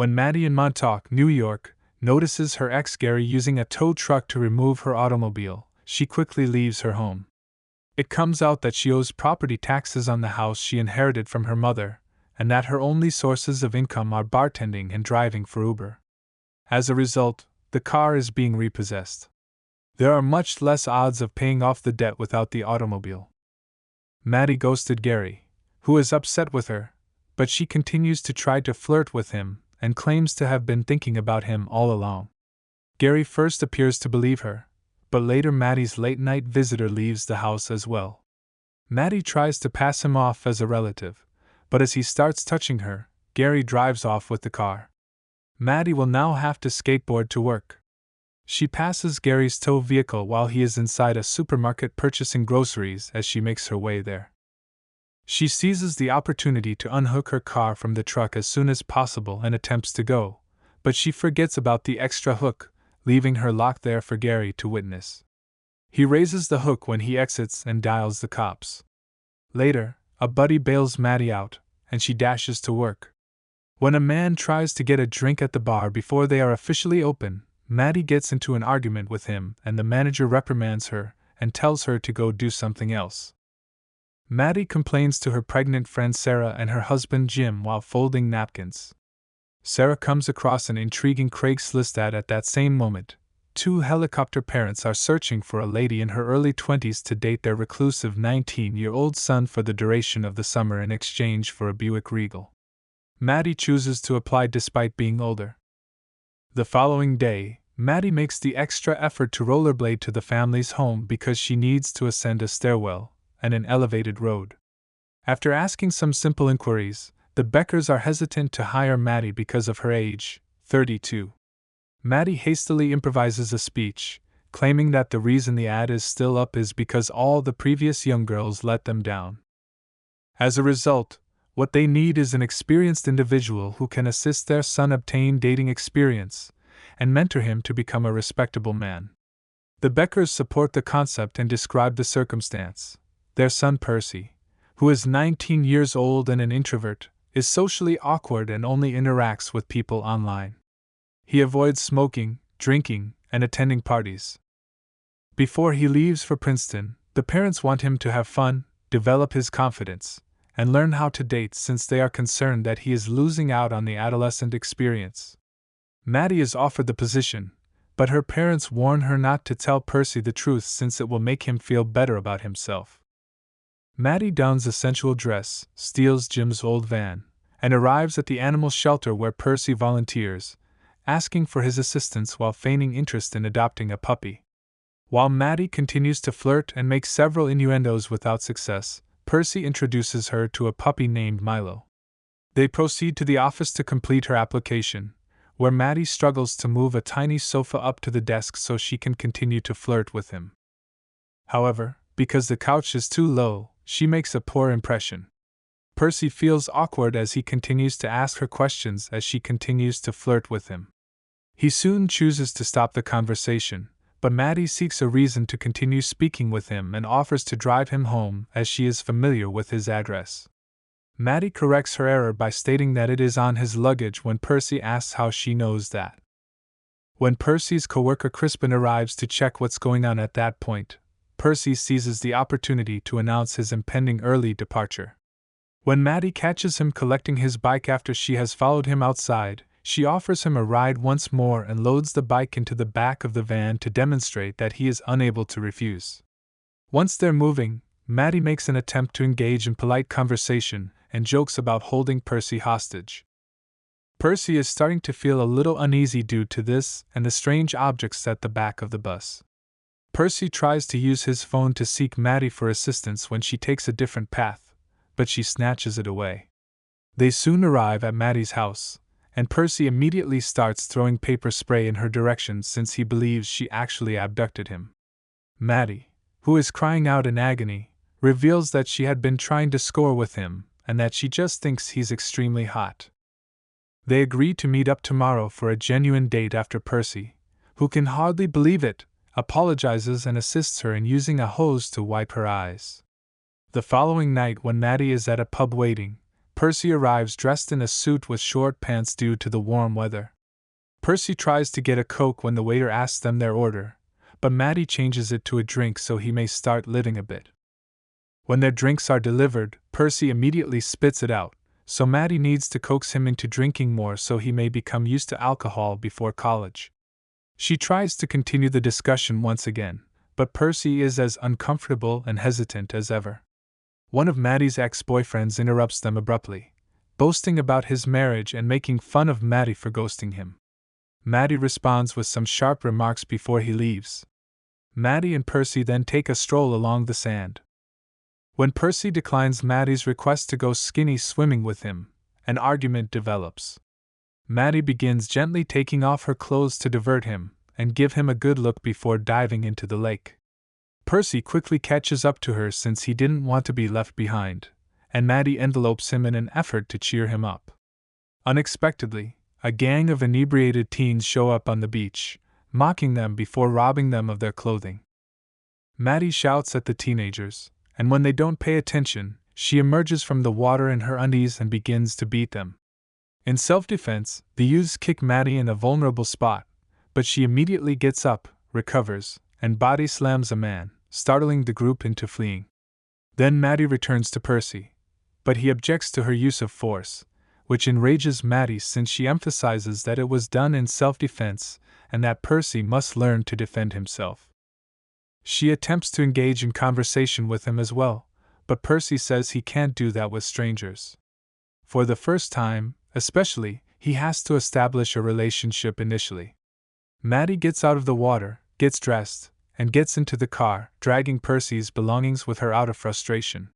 When Maddie in Montauk, New York, notices her ex Gary using a tow truck to remove her automobile, she quickly leaves her home. It comes out that she owes property taxes on the house she inherited from her mother, and that her only sources of income are bartending and driving for Uber. As a result, the car is being repossessed. There are much less odds of paying off the debt without the automobile. Maddie ghosted Gary, who is upset with her, but she continues to try to flirt with him and claims to have been thinking about him all along. Gary first appears to believe her, but later Maddie's late-night visitor leaves the house as well. Maddie tries to pass him off as a relative, but as he starts touching her, Gary drives off with the car. Maddie will now have to skateboard to work. She passes Gary's tow vehicle while he is inside a supermarket purchasing groceries as she makes her way there. She seizes the opportunity to unhook her car from the truck as soon as possible and attempts to go, but she forgets about the extra hook, leaving her locked there for Gary to witness. He raises the hook when he exits and dials the cops. Later, a buddy bails Maddie out, and she dashes to work. When a man tries to get a drink at the bar before they are officially open, Maddie gets into an argument with him and the manager reprimands her and tells her to go do something else. Maddie complains to her pregnant friend Sarah and her husband Jim while folding napkins. Sarah comes across an intriguing Craigslist ad at that same moment. Two helicopter parents are searching for a lady in her early 20s to date their reclusive 19-year-old son for the duration of the summer in exchange for a Buick Regal. Maddie chooses to apply despite being older. The following day, Maddie makes the extra effort to rollerblade to the family's home because she needs to ascend a stairwell and an elevated road. After asking some simple inquiries, the Beckers are hesitant to hire Maddie because of her age, 32. Maddie hastily improvises a speech, claiming that the reason the ad is still up is because all the previous young girls let them down. As a result, what they need is an experienced individual who can assist their son obtain dating experience and mentor him to become a respectable man. The Beckers support the concept and describe the circumstance. Their son Percy, who is 19 years old and an introvert, is socially awkward and only interacts with people online. He avoids smoking, drinking, and attending parties. Before he leaves for Princeton, the parents want him to have fun, develop his confidence, and learn how to date since they are concerned that he is losing out on the adolescent experience. Maddie is offered the position, but her parents warn her not to tell Percy the truth since it will make him feel better about himself. Maddie dons a sensual dress, steals Jim's old van, and arrives at the animal shelter where Percy volunteers, asking for his assistance while feigning interest in adopting a puppy. While Maddie continues to flirt and make several innuendos without success, Percy introduces her to a puppy named Milo. They proceed to the office to complete her application, where Maddie struggles to move a tiny sofa up to the desk so she can continue to flirt with him. However, because the couch is too low, she makes a poor impression. Percy feels awkward as he continues to ask her questions as she continues to flirt with him. He soon chooses to stop the conversation, but Maddie seeks a reason to continue speaking with him and offers to drive him home as she is familiar with his address. Maddie corrects her error by stating that it is on his luggage when Percy asks how she knows that. When Percy's coworker Crispin arrives to check what's going on at that point, Percy seizes the opportunity to announce his impending early departure. When Maddie catches him collecting his bike after she has followed him outside, she offers him a ride once more and loads the bike into the back of the van to demonstrate that he is unable to refuse. Once they're moving, Maddie makes an attempt to engage in polite conversation and jokes about holding Percy hostage. Percy is starting to feel a little uneasy due to this and the strange objects at the back of the bus. Percy tries to use his phone to seek Maddie for assistance when she takes a different path, but she snatches it away. They soon arrive at Maddie's house, and Percy immediately starts throwing paper spray in her direction since he believes she actually abducted him. Maddie, who is crying out in agony, reveals that she had been trying to score with him and that she just thinks he's extremely hot. They agree to meet up tomorrow for a genuine date after Percy, who can hardly believe it, apologizes and assists her in using a hose to wipe her eyes. The following night when Maddie is at a pub waiting, Percy arrives dressed in a suit with short pants due to the warm weather. Percy tries to get a Coke when the waiter asks them their order, but Maddie changes it to a drink so he may start living a bit. When their drinks are delivered, Percy immediately spits it out, so Maddie needs to coax him into drinking more so he may become used to alcohol before college. She tries to continue the discussion once again, but Percy is as uncomfortable and hesitant as ever. One of Maddie's ex-boyfriends interrupts them abruptly, boasting about his marriage and making fun of Maddie for ghosting him. Maddie responds with some sharp remarks before he leaves. Maddie and Percy then take a stroll along the sand. When Percy declines Maddie's request to go skinny swimming with him, an argument develops. Maddie begins gently taking off her clothes to divert him and give him a good look before diving into the lake. Percy quickly catches up to her since he didn't want to be left behind, and Maddie envelopes him in an effort to cheer him up. Unexpectedly, a gang of inebriated teens show up on the beach, mocking them before robbing them of their clothing. Maddie shouts at the teenagers, and when they don't pay attention, she emerges from the water in her undies and begins to beat them. In self-defense, the youths kick Maddie in a vulnerable spot, but she immediately gets up, recovers, and body slams a man, startling the group into fleeing. Then Maddie returns to Percy, but he objects to her use of force, which enrages Maddie since she emphasizes that it was done in self-defense and that Percy must learn to defend himself. She attempts to engage in conversation with him as well, but Percy says he can't do that with strangers. For the first time, especially, he has to establish a relationship initially. Maddie gets out of the water, gets dressed, and gets into the car, dragging Percy's belongings with her out of frustration.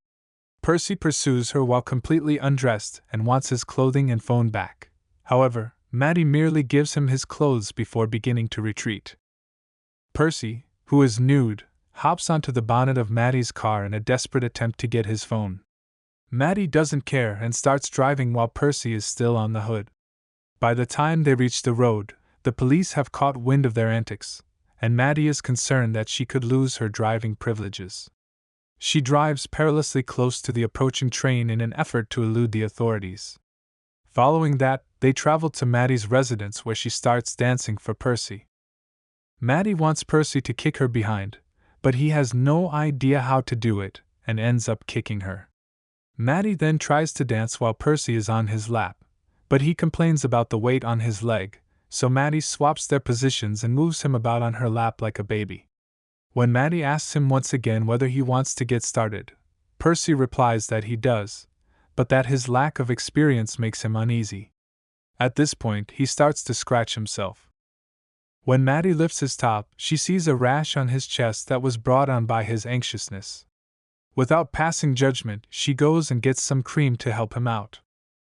Percy pursues her while completely undressed and wants his clothing and phone back. However, Maddie merely gives him his clothes before beginning to retreat. Percy, who is nude, hops onto the bonnet of Maddie's car in a desperate attempt to get his phone. Maddie doesn't care and starts driving while Percy is still on the hood. By the time they reach the road, the police have caught wind of their antics, and Maddie is concerned that she could lose her driving privileges. She drives perilously close to the approaching train in an effort to elude the authorities. Following that, they travel to Maddie's residence where she starts dancing for Percy. Maddie wants Percy to kick her behind, but he has no idea how to do it and ends up kicking her. Maddie then tries to dance while Percy is on his lap, but he complains about the weight on his leg, so Maddie swaps their positions and moves him about on her lap like a baby. When Maddie asks him once again whether he wants to get started, Percy replies that he does, but that his lack of experience makes him uneasy. At this point, he starts to scratch himself. When Maddie lifts his top, she sees a rash on his chest that was brought on by his anxiousness. Without passing judgment, she goes and gets some cream to help him out.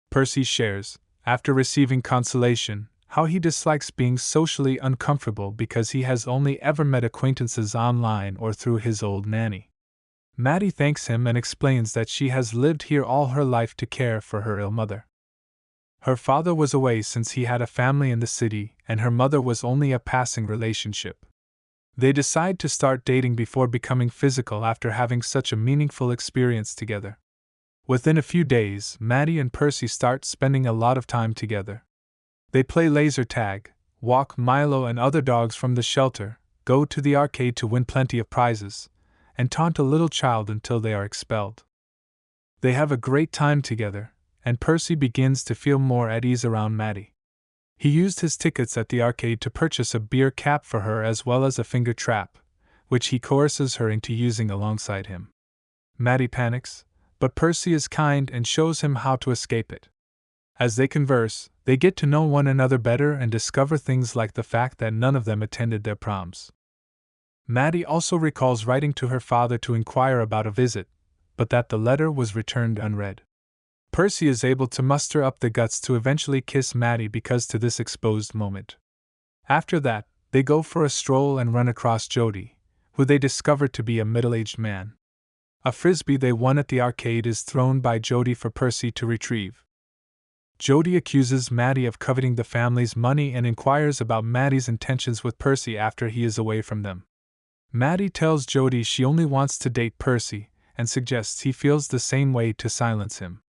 Percy shares, after receiving consolation, how he dislikes being socially uncomfortable because he has only ever met acquaintances online or through his old nanny. Maddie thanks him and explains that she has lived here all her life to care for her ill mother. Her father was away since he had a family in the city, and her mother was only a passing relationship. They decide to start dating before becoming physical after having such a meaningful experience together. Within a few days, Maddie and Percy start spending a lot of time together. They play laser tag, walk Milo and other dogs from the shelter, go to the arcade to win plenty of prizes, and taunt a little child until they are expelled. They have a great time together, and Percy begins to feel more at ease around Maddie. He used his tickets at the arcade to purchase a beer cap for her as well as a finger trap, which he coerces her into using alongside him. Maddie panics, but Percy is kind and shows him how to escape it. As they converse, they get to know one another better and discover things like the fact that none of them attended their proms. Maddie also recalls writing to her father to inquire about a visit, but that the letter was returned unread. Percy is able to muster up the guts to eventually kiss Maddie because to this exposed moment. After that, they go for a stroll and run across Jody, who they discover to be a middle-aged man. A frisbee they won at the arcade is thrown by Jody for Percy to retrieve. Jody accuses Maddie of coveting the family's money and inquires about Maddie's intentions with Percy after he is away from them. Maddie tells Jody she only wants to date Percy and suggests he feels the same way to silence him.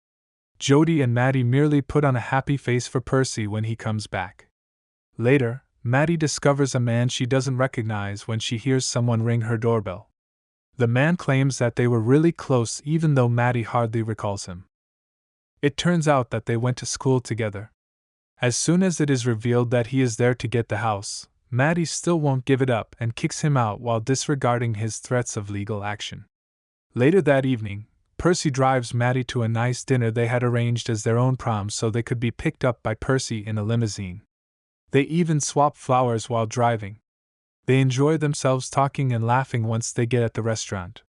Jody and Maddie merely put on a happy face for Percy when he comes back. Later, Maddie discovers a man she doesn't recognize when she hears someone ring her doorbell. The man claims that they were really close even though Maddie hardly recalls him. It turns out that they went to school together. As soon as it is revealed that he is there to get the house, Maddie still won't give it up and kicks him out while disregarding his threats of legal action. Later that evening, Percy drives Maddie to a nice dinner they had arranged as their own prom so they could be picked up by Percy in a limousine. They even swap flowers while driving. They enjoy themselves talking and laughing once they get at the restaurant.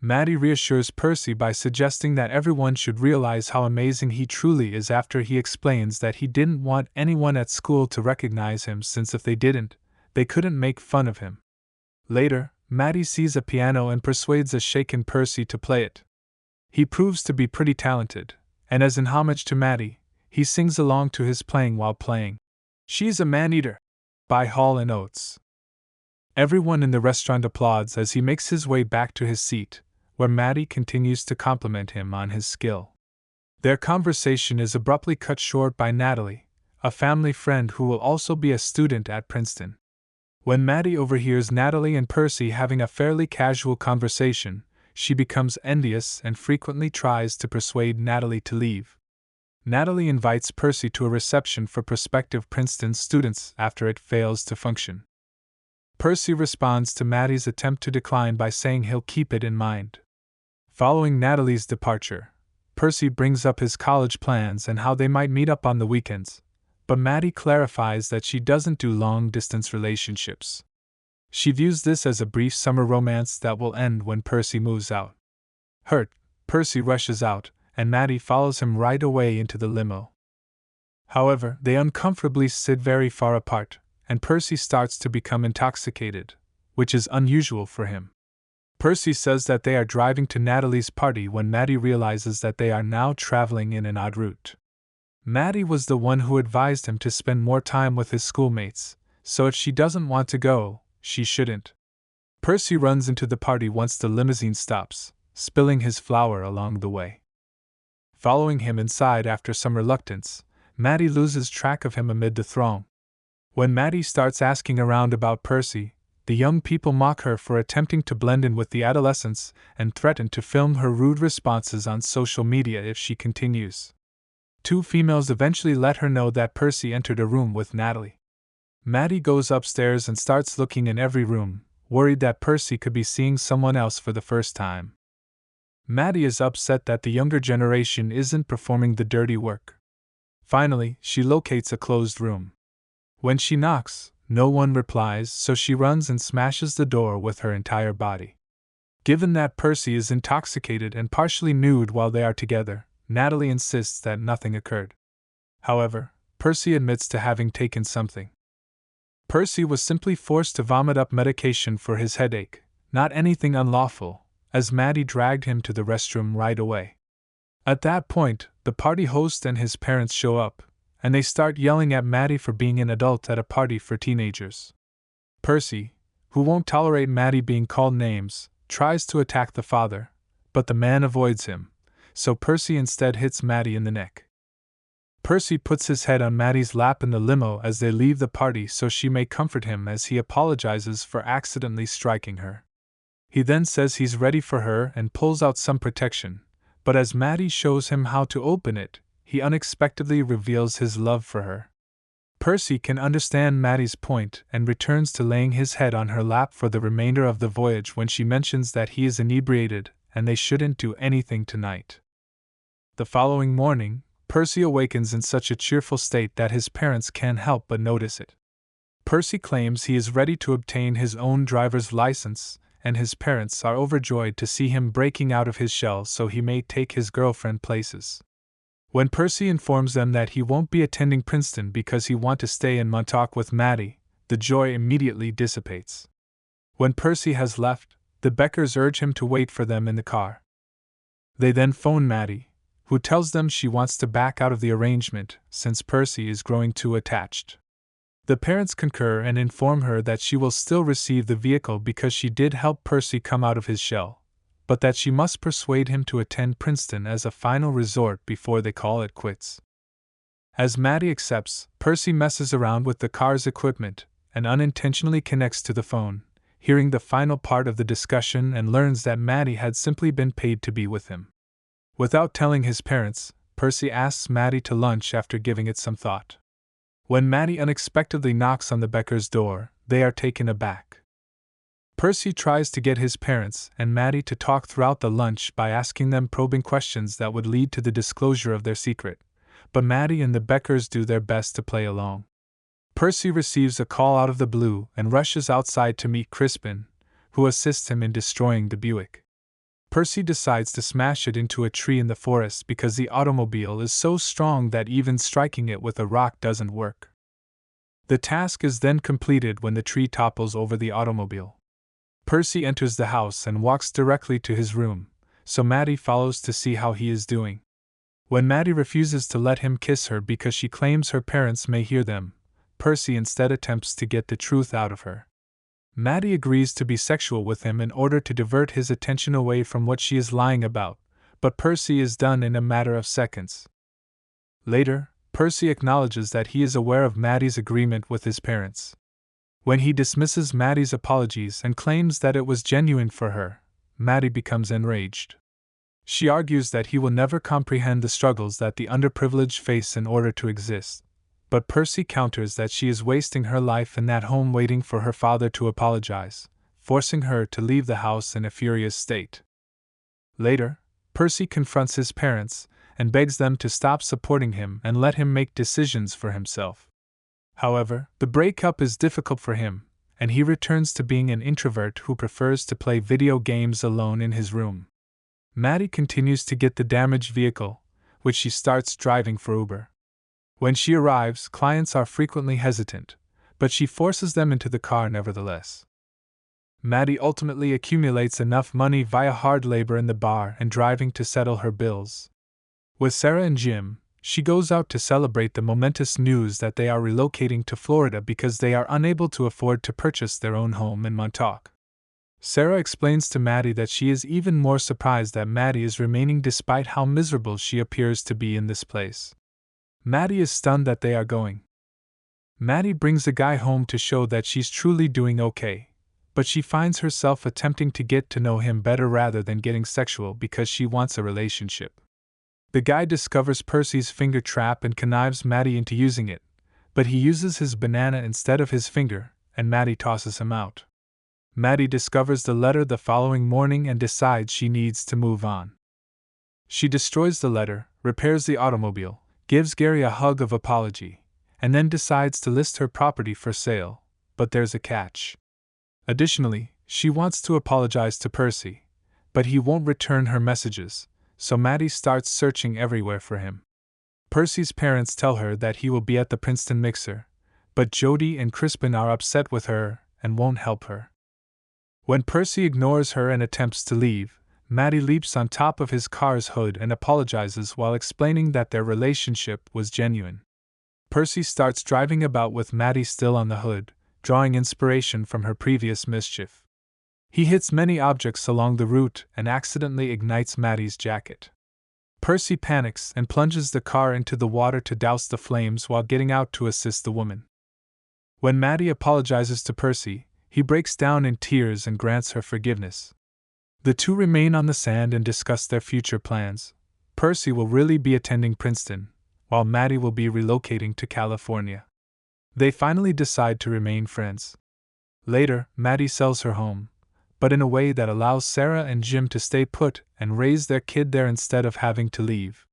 Maddie reassures Percy by suggesting that everyone should realize how amazing he truly is after he explains that he didn't want anyone at school to recognize him since if they didn't, they couldn't make fun of him. Later, Maddie sees a piano and persuades a shaken Percy to play it. He proves to be pretty talented, and as in homage to Maddie, he sings along to his playing while playing "She's a Man-Eater" by Hall & Oates. Everyone in the restaurant applauds as he makes his way back to his seat, where Maddie continues to compliment him on his skill. Their conversation is abruptly cut short by Natalie, a family friend who will also be a student at Princeton. When Maddie overhears Natalie and Percy having a fairly casual conversation, she becomes envious and frequently tries to persuade Natalie to leave. Natalie invites Percy to a reception for prospective Princeton students after it fails to function. Percy responds to Maddie's attempt to decline by saying he'll keep it in mind. Following Natalie's departure, Percy brings up his college plans and how they might meet up on the weekends, but Maddie clarifies that she doesn't do long-distance relationships. She views this as a brief summer romance that will end when Percy moves out. Hurt, Percy rushes out, and Maddie follows him right away into the limo. However, they uncomfortably sit very far apart, and Percy starts to become intoxicated, which is unusual for him. Percy says that they are driving to Natalie's party when Maddie realizes that they are now traveling in an odd route. Maddie was the one who advised him to spend more time with his schoolmates, so if she doesn't want to go, she shouldn't. Percy runs into the party once the limousine stops, spilling his flour along the way. Following him inside after some reluctance, Maddie loses track of him amid the throng. When Maddie starts asking around about Percy, the young people mock her for attempting to blend in with the adolescents and threaten to film her rude responses on social media if she continues. Two females eventually let her know that Percy entered a room with Natalie. Maddie goes upstairs and starts looking in every room, worried that Percy could be seeing someone else for the first time. Maddie is upset that the younger generation isn't performing the dirty work. Finally, she locates a closed room. When she knocks, no one replies, so she runs and smashes the door with her entire body. Given that Percy is intoxicated and partially nude while they are together, Natalie insists that nothing occurred. However, Percy admits to having taken something. Percy was simply forced to vomit up medication for his headache, not anything unlawful, as Maddie dragged him to the restroom right away. At that point, the party host and his parents show up, and they start yelling at Maddie for being an adult at a party for teenagers. Percy, who won't tolerate Maddie being called names, tries to attack the father, but the man avoids him, so Percy instead hits Maddie in the neck. Percy puts his head on Maddie's lap in the limo as they leave the party so she may comfort him as he apologizes for accidentally striking her. He then says he's ready for her and pulls out some protection, but as Maddie shows him how to open it, he unexpectedly reveals his love for her. Percy can understand Maddie's point and returns to laying his head on her lap for the remainder of the voyage when she mentions that he is inebriated and they shouldn't do anything tonight. The following morning, Percy awakens in such a cheerful state that his parents can't help but notice it. Percy claims he is ready to obtain his own driver's license, and his parents are overjoyed to see him breaking out of his shell so he may take his girlfriend places. When Percy informs them that he won't be attending Princeton because he wants to stay in Montauk with Maddie, the joy immediately dissipates. When Percy has left, the Beckers urge him to wait for them in the car. They then phone Maddie, who tells them she wants to back out of the arrangement since Percy is growing too attached. The parents concur and inform her that she will still receive the vehicle because she did help Percy come out of his shell, but that she must persuade him to attend Princeton as a final resort before they call it quits. As Maddie accepts, Percy messes around with the car's equipment and unintentionally connects to the phone, hearing the final part of the discussion, and learns that Maddie had simply been paid to be with him. Without telling his parents, Percy asks Maddie to lunch after giving it some thought. When Maddie unexpectedly knocks on the Beckers' door, they are taken aback. Percy tries to get his parents and Maddie to talk throughout the lunch by asking them probing questions that would lead to the disclosure of their secret, but Maddie and the Beckers do their best to play along. Percy receives a call out of the blue and rushes outside to meet Crispin, who assists him in destroying the Buick. Percy decides to smash it into a tree in the forest because the automobile is so strong that even striking it with a rock doesn't work. The task is then completed when the tree topples over the automobile. Percy enters the house and walks directly to his room, so Maddie follows to see how he is doing. When Maddie refuses to let him kiss her because she claims her parents may hear them, Percy instead attempts to get the truth out of her. Maddie agrees to be sexual with him in order to divert his attention away from what she is lying about, but Percy is done in a matter of seconds. Later, Percy acknowledges that he is aware of Maddie's agreement with his parents. When he dismisses Maddie's apologies and claims that it was genuine for her, Maddie becomes enraged. She argues that he will never comprehend the struggles that the underprivileged face in order to exist, but Percy counters that she is wasting her life in that home waiting for her father to apologize, forcing her to leave the house in a furious state. Later, Percy confronts his parents and begs them to stop supporting him and let him make decisions for himself. However, the breakup is difficult for him, and he returns to being an introvert who prefers to play video games alone in his room. Maddie continues to get the damaged vehicle, which she starts driving for Uber. When she arrives, clients are frequently hesitant, but she forces them into the car nevertheless. Maddie ultimately accumulates enough money via hard labor in the bar and driving to settle her bills. With Sarah and Jim, she goes out to celebrate the momentous news that they are relocating to Florida because they are unable to afford to purchase their own home in Montauk. Sarah explains to Maddie that she is even more surprised that Maddie is remaining despite how miserable she appears to be in this place. Maddie is stunned that they are going. Maddie brings a guy home to show that she's truly doing okay, but she finds herself attempting to get to know him better rather than getting sexual because she wants a relationship. The guy discovers Percy's finger trap and connives Maddie into using it, but he uses his banana instead of his finger, and Maddie tosses him out. Maddie discovers the letter the following morning and decides she needs to move on. She destroys the letter, repairs the automobile, gives Gary a hug of apology, and then decides to list her property for sale, but there's a catch. Additionally, she wants to apologize to Percy, but he won't return her messages, so Maddie starts searching everywhere for him. Percy's parents tell her that he will be at the Princeton mixer, but Jody and Crispin are upset with her and won't help her. When Percy ignores her and attempts to leave, Maddie leaps on top of his car's hood and apologizes while explaining that their relationship was genuine. Percy starts driving about with Maddie still on the hood, drawing inspiration from her previous mischief. He hits many objects along the route and accidentally ignites Maddie's jacket. Percy panics and plunges the car into the water to douse the flames while getting out to assist the woman. When Maddie apologizes to Percy, he breaks down in tears and grants her forgiveness. The two remain on the sand and discuss their future plans. Percy will really be attending Princeton, while Maddie will be relocating to California. They finally decide to remain friends. Later, Maddie sells her home, but in a way that allows Sarah and Jim to stay put and raise their kid there instead of having to leave.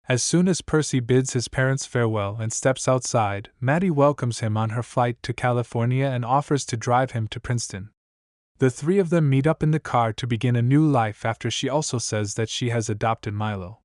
As soon as Percy bids his parents farewell and steps outside, Maddie welcomes him on her flight to California and offers to drive him to Princeton. The three of them meet up in the car to begin a new life after she also says that she has adopted Milo.